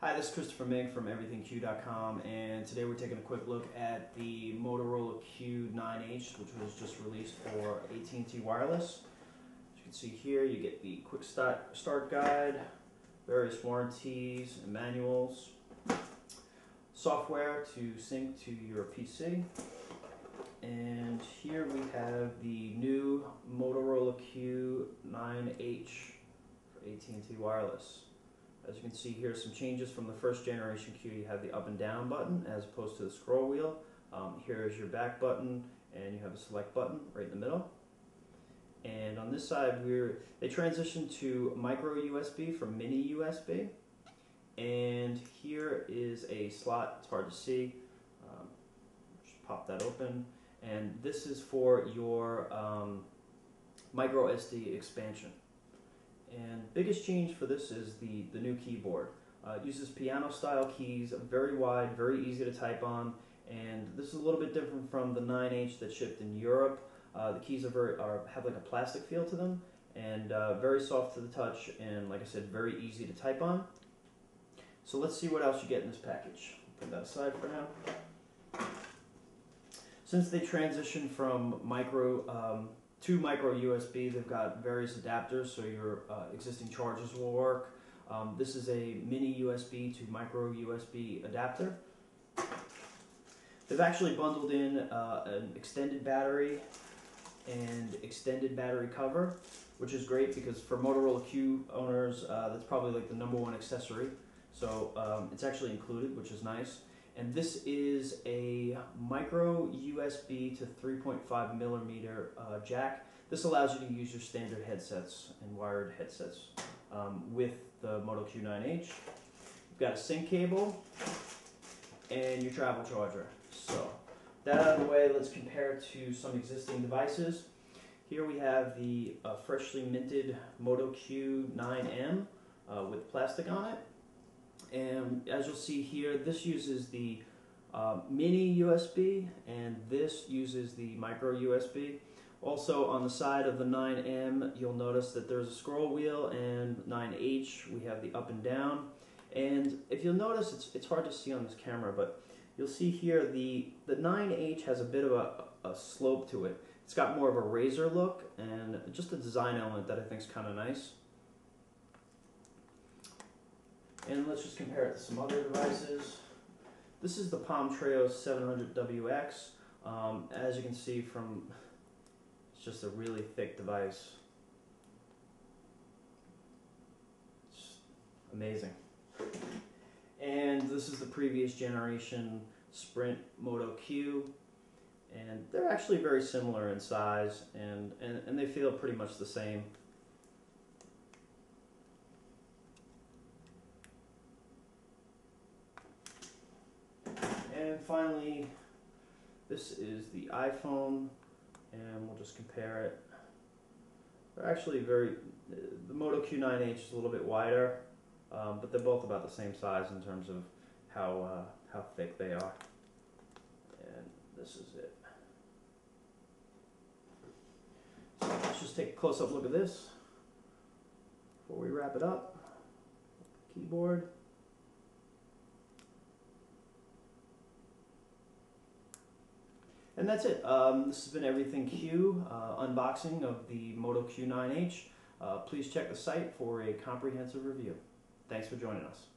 Hi, this is Christopher Mink from everythingq.com, and today we're taking a quick look at the Motorola Q 9H, which was just released for AT&T Wireless. As you can see here, you get the quick start guide, various warranties and manuals, software to sync to your PC, and here we have the new Motorola Q 9H for AT&T Wireless. As you can see here, some changes from the first generation Q. You have the up and down button as opposed to the scroll wheel. Here is your back button, and you have a select button right in the middle. And on this side, they transitioned to micro USB from mini USB. And here is a slot. It's hard to see. Just pop that open. And this is for your micro SD expansion. And biggest change for this is the new keyboard. It uses piano style keys, very wide, very easy to type on, and this is a little bit different from the 9H that shipped in Europe. The keys have like a plastic feel to them, and very soft to the touch, and like I said, very easy to type on. So let's see what else you get in this package. Put that aside for now. Since they transitioned from to micro USB, they've got various adapters so your existing chargers will work. This is a mini USB to micro USB adapter. They've actually bundled in an extended battery and extended battery cover, which is great because for Motorola Q owners, that's probably like the #1 accessory. So it's actually included, which is nice. And this is a micro USB to 3.5 millimeter jack. This allows you to use your standard headsets and wired headsets with the Moto Q 9H. You've got a sync cable and your travel charger. So that out of the way, let's compare it to some existing devices. Here we have the freshly minted Moto Q 9M with plastic on it. And as you'll see here, this uses the mini USB, and this uses the micro USB. Also on the side of the 9M, you'll notice that there's a scroll wheel, and 9H, we have the up and down. And if you'll notice, it's hard to see on this camera, but you'll see here the 9H has a bit of a slope to it. It's got more of a razor look, and just a design element that I think is kind of nice. And let's just compare it to some other devices. This is the Palm Treo 700WX. As you can see it's just a really thick device. It's amazing. And this is the previous generation Sprint Moto Q. And they're actually very similar in size, and they feel pretty much the same. And finally, this is the iPhone, and we'll just compare it. They're actually the Moto Q 9H is a little bit wider, but they're both about the same size in terms of how thick they are. And this is it. So let's just take a close-up look at this before we wrap it up. Keyboard. And that's it. This has been Everything Q, unboxing of the Moto Q 9H. Please check the site for a comprehensive review. Thanks for joining us.